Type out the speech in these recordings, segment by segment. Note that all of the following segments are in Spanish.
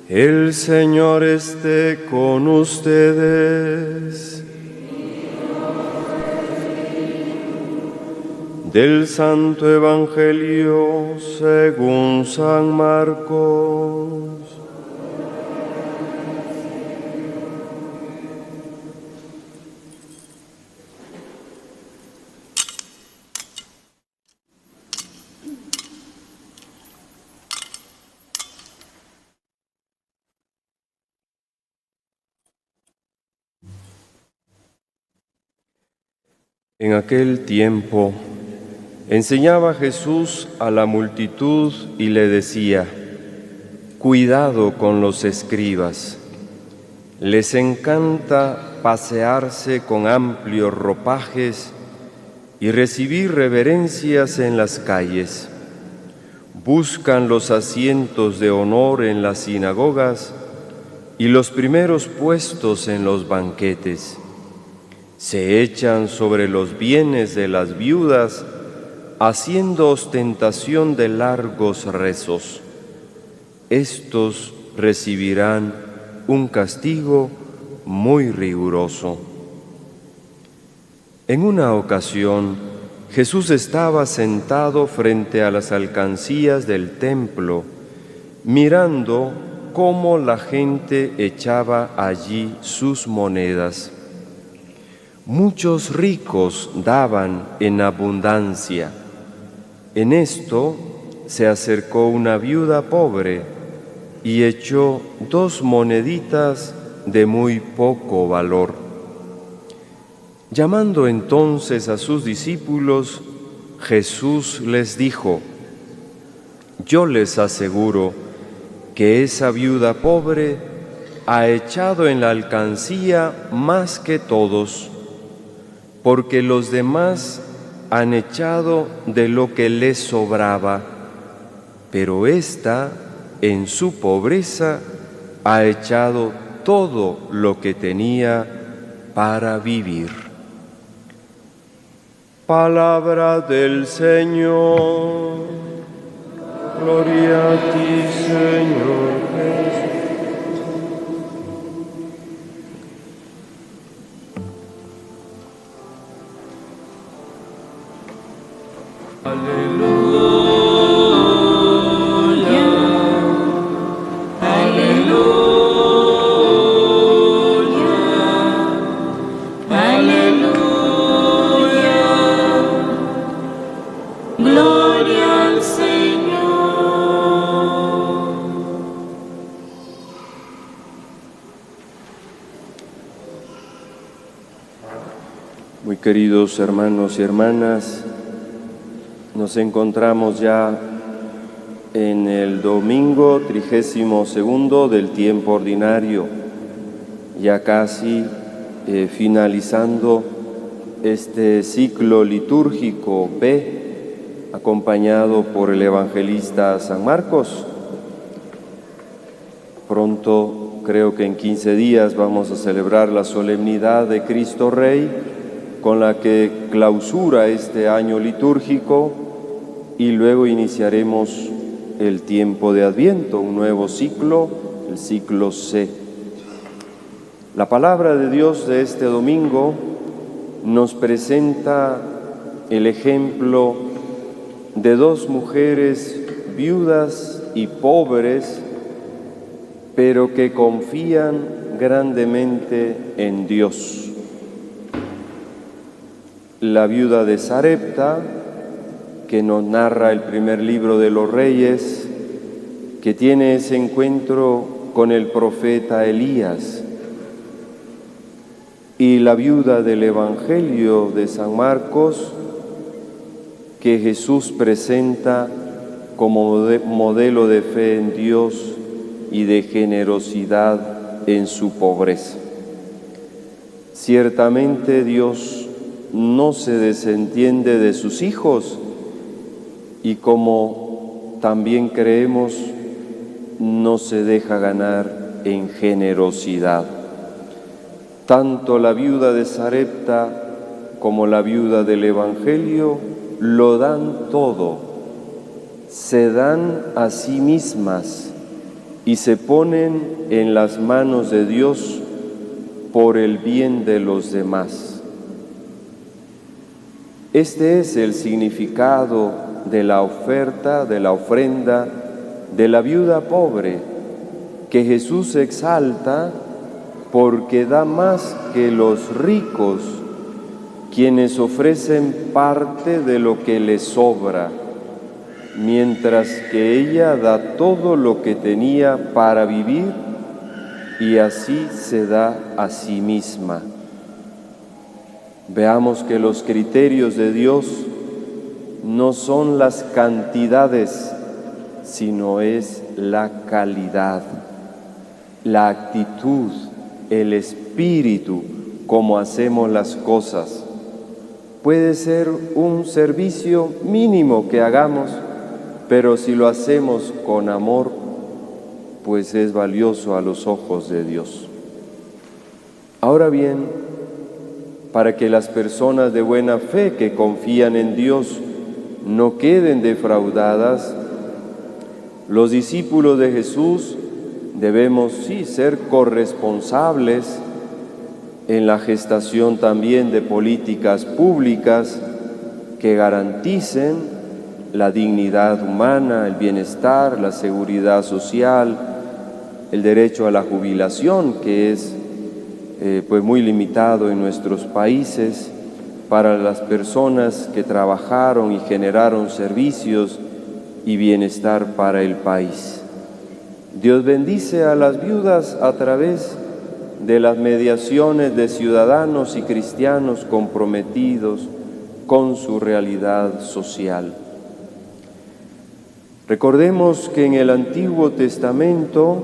El Señor esté con ustedes. Del Santo Evangelio según San Marcos. En aquel tiempo enseñaba Jesús a la multitud y le decía: cuidado con los escribas. Les encanta pasearse con amplios ropajes y recibir reverencias en las calles. Buscan los asientos de honor en las sinagogas y los primeros puestos en los banquetes. Se echan sobre los bienes de las viudas, haciendo ostentación de largos rezos. Estos recibirán un castigo muy riguroso. En una ocasión, Jesús estaba sentado frente a las alcancías del templo, mirando cómo la gente echaba allí sus monedas. Muchos ricos daban en abundancia. En esto se acercó una viuda pobre y echó 2 moneditas de muy poco valor. Llamando entonces a sus discípulos, Jesús les dijo: yo les aseguro que esa viuda pobre ha echado en la alcancía más que todos, porque los demás han echado de lo que les sobraba, pero ésta, en su pobreza, ha echado todo lo que tenía para vivir. Palabra del Señor. Gloria a ti, Señor Jesús. Muy queridos hermanos y hermanas, nos encontramos ya en el domingo 32º del tiempo ordinario, ya casi finalizando este ciclo litúrgico B, acompañado por el evangelista San Marcos. Pronto, creo que en 15 días, vamos a celebrar la solemnidad de Cristo Rey, con la que clausura este año litúrgico, y luego iniciaremos el tiempo de Adviento, un nuevo ciclo, el ciclo C. La palabra de Dios de este domingo nos presenta el ejemplo de 2 mujeres viudas y pobres, pero que confían grandemente en Dios. La viuda de Sarepta, que nos narra el primer libro de los Reyes, que tiene ese encuentro con el profeta Elías, y la viuda del Evangelio de San Marcos, que Jesús presenta como modelo de fe en Dios y de generosidad en su pobreza. Ciertamente Dios no se desentiende de sus hijos y, como también creemos, no se deja ganar en generosidad. Tanto la viuda de Sarepta como la viuda del Evangelio lo dan todo, se dan a sí mismas y se ponen en las manos de Dios por el bien de los demás. Este es el significado de la oferta, de la ofrenda, de la viuda pobre, que Jesús exalta porque da más que los ricos, quienes ofrecen parte de lo que les sobra, mientras que ella da todo lo que tenía para vivir y así se da a sí misma. Veamos que los criterios de Dios no son las cantidades, sino es la calidad, la actitud, el espíritu, como hacemos las cosas. Puede ser un servicio mínimo que hagamos, pero si lo hacemos con amor, pues es valioso a los ojos de Dios. Ahora bien, para que las personas de buena fe que confían en Dios no queden defraudadas, los discípulos de Jesús debemos sí ser corresponsables en la gestación también de políticas públicas que garanticen la dignidad humana, el bienestar, la seguridad social, el derecho a la jubilación, que es pues muy limitado en nuestros países, para las personas que trabajaron y generaron servicios y bienestar para el país. Dios bendice a las viudas a través de las mediaciones de ciudadanos y cristianos comprometidos con su realidad social. Recordemos que en el Antiguo Testamento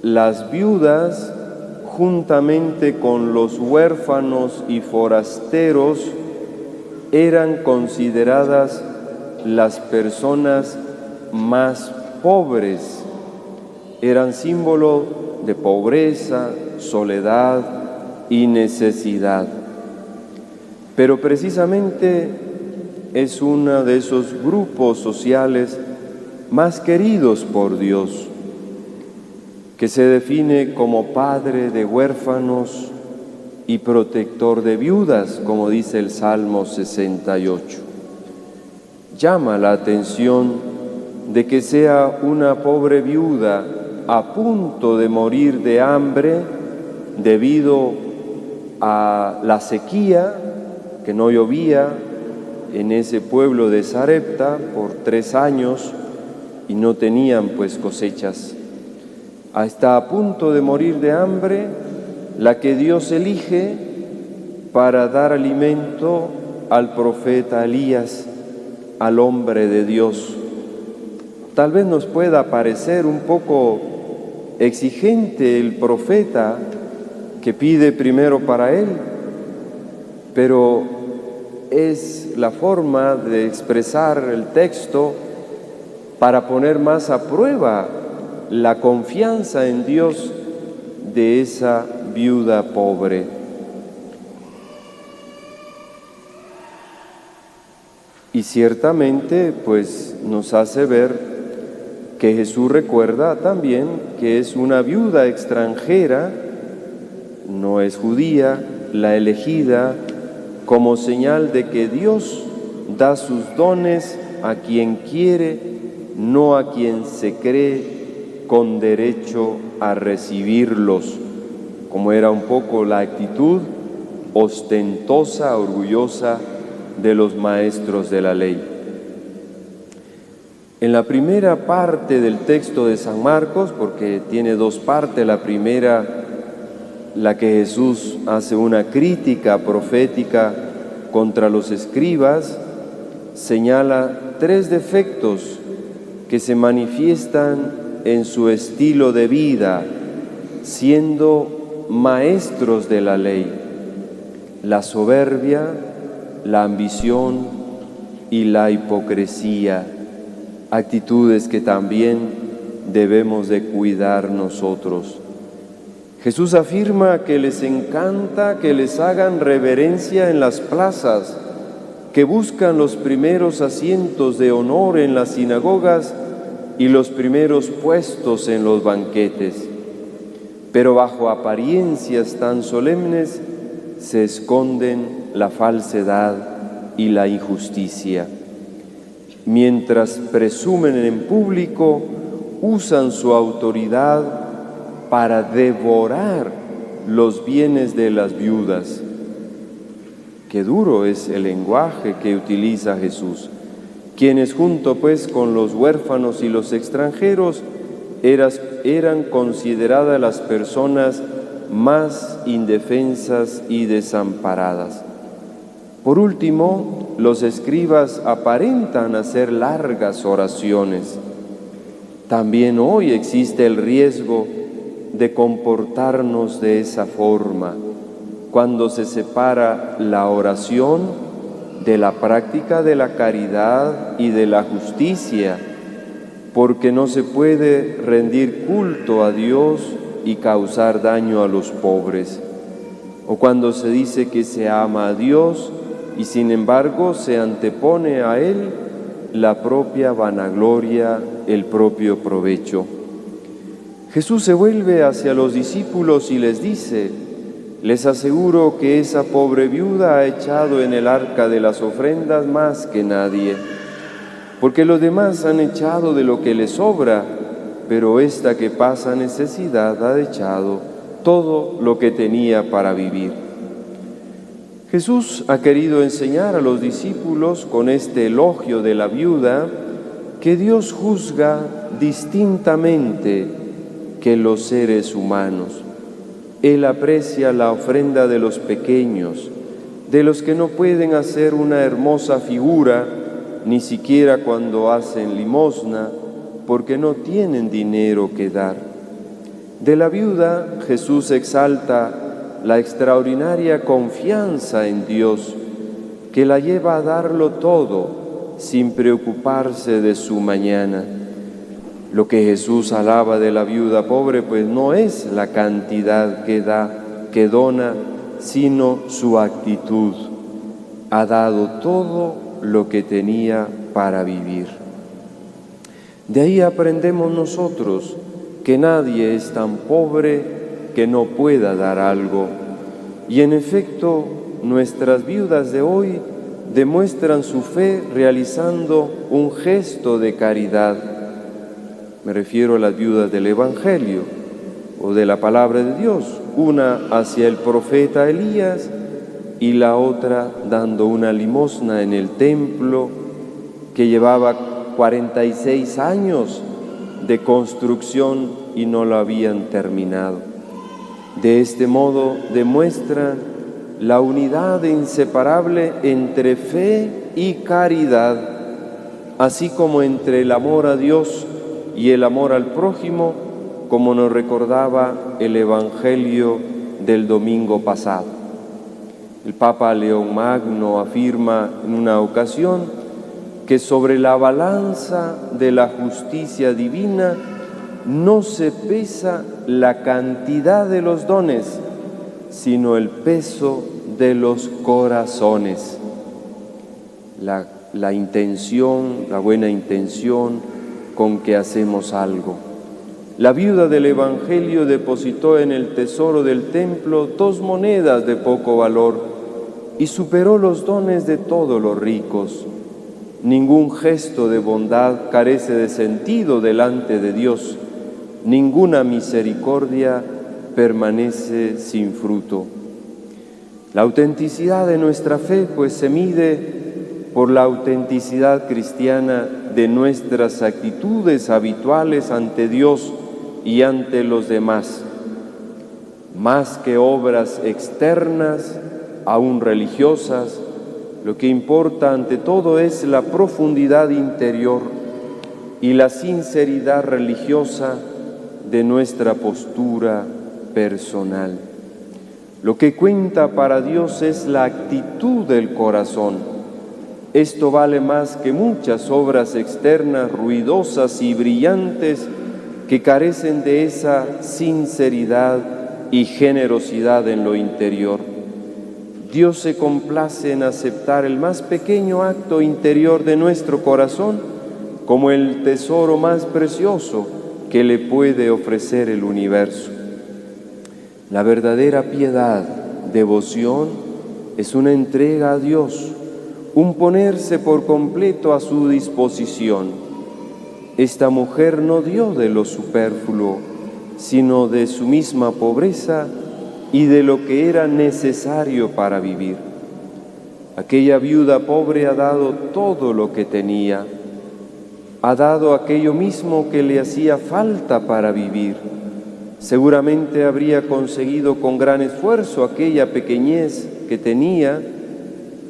las viudas, juntamente con los huérfanos y forasteros, eran consideradas las personas más pobres. Eran símbolo de pobreza, soledad y necesidad. Pero precisamente es uno de esos grupos sociales más queridos por Dios, que se define como padre de huérfanos y protector de viudas, como dice el Salmo 68. Llama la atención de que sea una pobre viuda a punto de morir de hambre debido a la sequía, que no llovía en ese pueblo de Sarepta por 3 años y no tenían pues cosechas. Está a punto de morir de hambre la que Dios elige para dar alimento al profeta Elías, al hombre de Dios. Tal vez nos pueda parecer un poco exigente el profeta que pide primero para él, pero es la forma de expresar el texto para poner más a prueba la confianza en Dios de esa viuda pobre. Y ciertamente, pues nos hace ver que Jesús recuerda también que es una viuda extranjera, no es judía, la elegida, como señal de que Dios da sus dones a quien quiere, no a quien se cree con derecho a recibirlos, como era un poco la actitud ostentosa, orgullosa de los maestros de la ley. En la primera parte del texto de San Marcos, porque tiene 2 partes, la primera, la que Jesús hace una crítica profética contra los escribas, señala 3 defectos que se manifiestan en su estilo de vida, siendo maestros de la ley: la soberbia, la ambición y la hipocresía, actitudes que también debemos de cuidar nosotros. Jesús afirma que les encanta que les hagan reverencia en las plazas, que buscan los primeros asientos de honor en las sinagogas y los primeros puestos en los banquetes, pero bajo apariencias tan solemnes se esconden la falsedad y la injusticia. Mientras presumen en público, usan su autoridad para devorar los bienes de las viudas. Qué duro es el lenguaje que utiliza Jesús, quienes junto pues con los huérfanos y los extranjeros eran consideradas las personas más indefensas y desamparadas. Por último, los escribas aparentan hacer largas oraciones. También hoy existe el riesgo de comportarnos de esa forma, cuando se separa la oración de la práctica de la caridad y de la justicia, porque no se puede rendir culto a Dios y causar daño a los pobres. O cuando se dice que se ama a Dios y sin embargo se antepone a Él la propia vanagloria, el propio provecho. Jesús se vuelve hacia los discípulos y les dice: les aseguro que esa pobre viuda ha echado en el arca de las ofrendas más que nadie, porque los demás han echado de lo que les sobra, pero esta que pasa necesidad ha echado todo lo que tenía para vivir. Jesús ha querido enseñar a los discípulos con este elogio de la viuda que Dios juzga distintamente que los seres humanos. Él aprecia la ofrenda de los pequeños, de los que no pueden hacer una hermosa figura, ni siquiera cuando hacen limosna, porque no tienen dinero que dar. De la viuda, Jesús exalta la extraordinaria confianza en Dios, que la lleva a darlo todo sin preocuparse de su mañana. Lo que Jesús alaba de la viuda pobre, pues no es la cantidad que da, que dona, sino su actitud. Ha dado todo lo que tenía para vivir. De ahí aprendemos nosotros que nadie es tan pobre que no pueda dar algo. Y en efecto, nuestras viudas de hoy demuestran su fe realizando un gesto de caridad. Me refiero a las viudas del Evangelio o de la palabra de Dios, una hacia el profeta Elías y la otra dando una limosna en el templo que llevaba 46 años de construcción y no lo habían terminado. De este modo demuestran la unidad inseparable entre fe y caridad, así como entre el amor a Dios y el amor al prójimo, como nos recordaba el Evangelio del domingo pasado. El Papa León Magno afirma en una ocasión que sobre la balanza de la justicia divina no se pesa la cantidad de los dones, sino el peso de los corazones. La intención, la buena intención con que hacemos algo. La viuda del Evangelio depositó en el tesoro del templo 2 monedas de poco valor y superó los dones de todos los ricos. Ningún gesto de bondad carece de sentido delante de Dios. Ninguna misericordia permanece sin fruto. La autenticidad de nuestra fe, pues, se mide por la autenticidad cristiana de nuestras actitudes habituales ante Dios y ante los demás. Más que obras externas, aún religiosas, lo que importa ante todo es la profundidad interior y la sinceridad religiosa de nuestra postura personal. Lo que cuenta para Dios es la actitud del corazón. Esto vale más que muchas obras externas ruidosas y brillantes que carecen de esa sinceridad y generosidad en lo interior. Dios se complace en aceptar el más pequeño acto interior de nuestro corazón como el tesoro más precioso que le puede ofrecer el universo. La verdadera piedad, devoción, es una entrega a Dios, un ponerse por completo a su disposición. Esta mujer no dio de lo superfluo, sino de su misma pobreza y de lo que era necesario para vivir. Aquella viuda pobre ha dado todo lo que tenía, ha dado aquello mismo que le hacía falta para vivir. Seguramente habría conseguido con gran esfuerzo aquella pequeñez que tenía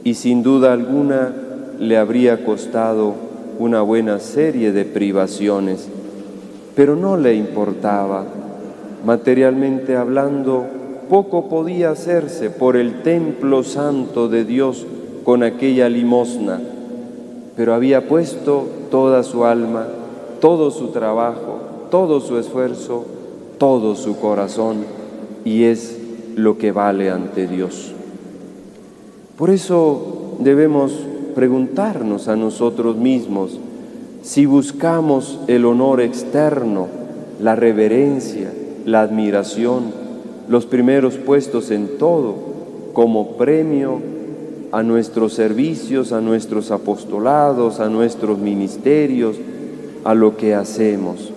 y sin duda alguna le habría costado una buena serie de privaciones, pero no le importaba. Materialmente hablando, poco podía hacerse por el templo santo de Dios con aquella limosna, pero había puesto toda su alma, todo su trabajo, todo su esfuerzo, todo su corazón, y es lo que vale ante Dios. Por eso debemos preguntarnos a nosotros mismos si buscamos el honor externo, la reverencia, la admiración, los primeros puestos en todo, como premio a nuestros servicios, a nuestros apostolados, a nuestros ministerios, a lo que hacemos.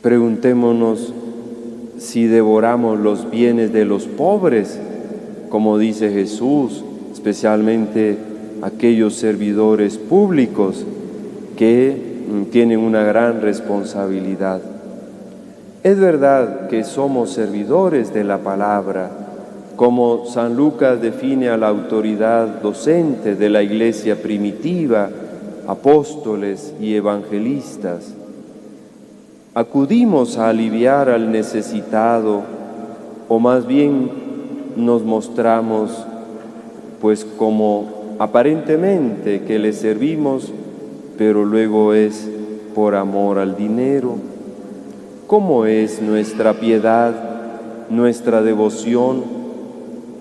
Preguntémonos si devoramos los bienes de los pobres, como dice Jesús, especialmente aquellos servidores públicos que tienen una gran responsabilidad. Es verdad que somos servidores de la palabra, como San Lucas define a la autoridad docente de la iglesia primitiva, apóstoles y evangelistas. Acudimos a aliviar al necesitado, o más bien nos mostramos pues como aparentemente que le servimos, pero luego es por amor al dinero. ¿Cómo es nuestra piedad, nuestra devoción?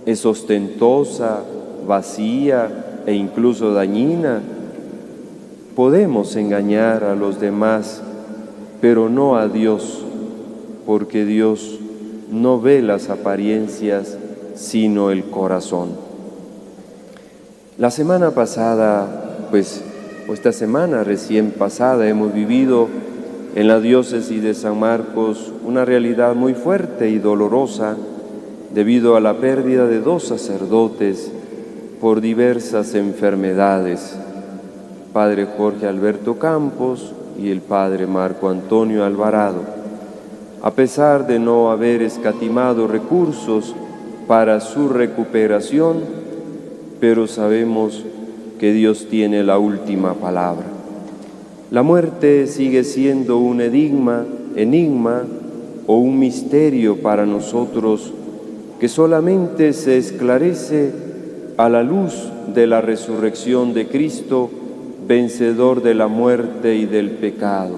¿Es ostentosa, vacía e incluso dañina? Podemos engañar a los demás, pero no a Dios, porque Dios no ve las apariencias, sino el corazón. La semana pasada, o esta semana recién pasada, hemos vivido en la diócesis de San Marcos una realidad muy fuerte y dolorosa debido a la pérdida de 2 sacerdotes por diversas enfermedades, Padre Jorge Alberto Campos y el Padre Marco Antonio Alvarado. A pesar de no haber escatimado recursos para su recuperación, pero sabemos que Dios tiene la última palabra. La muerte sigue siendo un enigma o un misterio para nosotros que solamente se esclarece a la luz de la resurrección de Cristo, vencedor de la muerte y del pecado,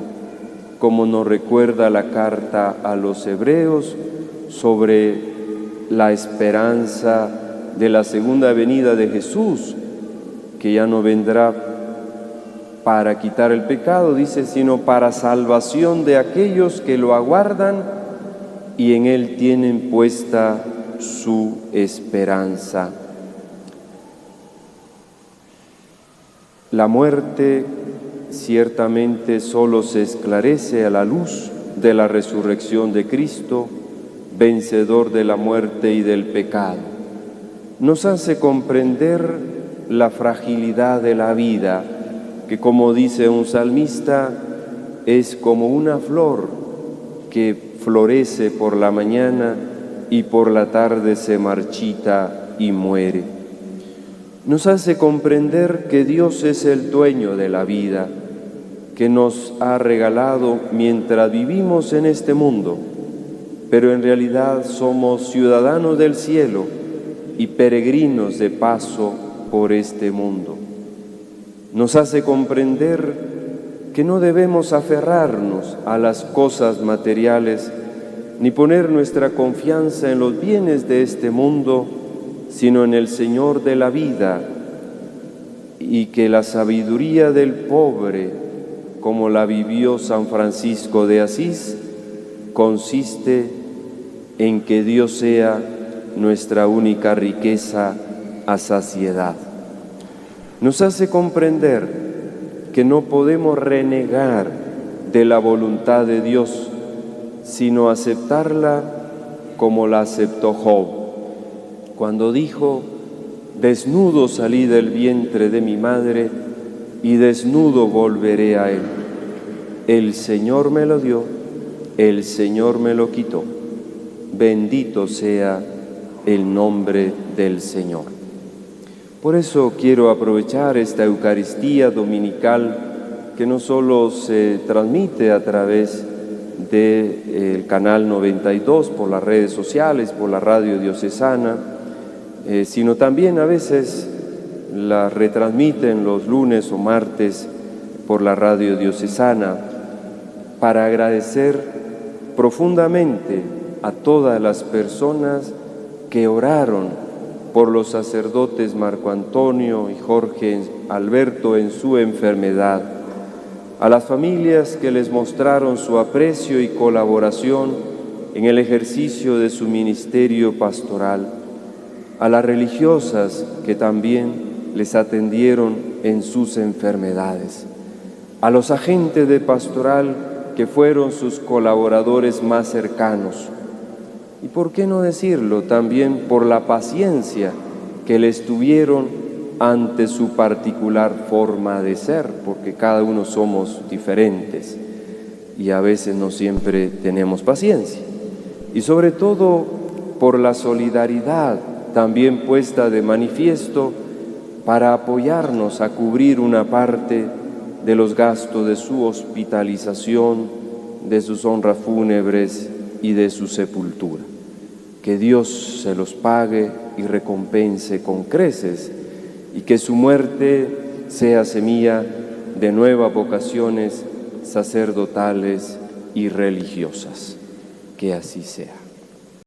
como nos recuerda la carta a los Hebreos sobre la esperanza de la segunda venida de Jesús, que ya no vendrá para quitar el pecado, dice, sino para salvación de aquellos que lo aguardan y en Él tienen puesta su esperanza. La muerte ciertamente solo se esclarece a la luz de la resurrección de Cristo, vencedor de la muerte y del pecado. Nos hace comprender la fragilidad de la vida, que como dice un salmista, es como una flor que florece por la mañana y por la tarde se marchita y muere. Nos hace comprender que Dios es el dueño de la vida, que nos ha regalado mientras vivimos en este mundo, pero en realidad somos ciudadanos del cielo y peregrinos de paso por este mundo. Nos hace comprender que no debemos aferrarnos a las cosas materiales ni poner nuestra confianza en los bienes de este mundo, sino en el Señor de la vida, y que la sabiduría del pobre, como la vivió San Francisco de Asís, consiste en que Dios sea nuestra única riqueza a saciedad. Nos hace comprender que no podemos renegar de la voluntad de Dios, sino aceptarla como la aceptó Job, cuando dijo: desnudo salí del vientre de mi madre y desnudo volveré a él. El Señor me lo dio, el Señor me lo quitó. Bendito sea el nombre del Señor. Por eso quiero aprovechar esta Eucaristía dominical que no solo se transmite a través del canal 92 por las redes sociales, por la radio diocesana, sino también a veces la retransmiten los lunes o martes por la radio diocesana, para agradecer profundamente a todas las personas que oraron por los sacerdotes Marco Antonio y Jorge Alberto en su enfermedad, a las familias que les mostraron su aprecio y colaboración en el ejercicio de su ministerio pastoral, a las religiosas que también les atendieron en sus enfermedades, a los agentes de pastoral que fueron sus colaboradores más cercanos, y por qué no decirlo también por la paciencia que les tuvieron ante su particular forma de ser, porque cada uno somos diferentes y a veces no siempre tenemos paciencia, y sobre todo por la solidaridad también puesta de manifiesto para apoyarnos a cubrir una parte de los gastos de su hospitalización, de sus honras fúnebres y de su sepultura. Que Dios se los pague y recompense con creces, y que su muerte sea semilla de nuevas vocaciones sacerdotales y religiosas. Que así sea.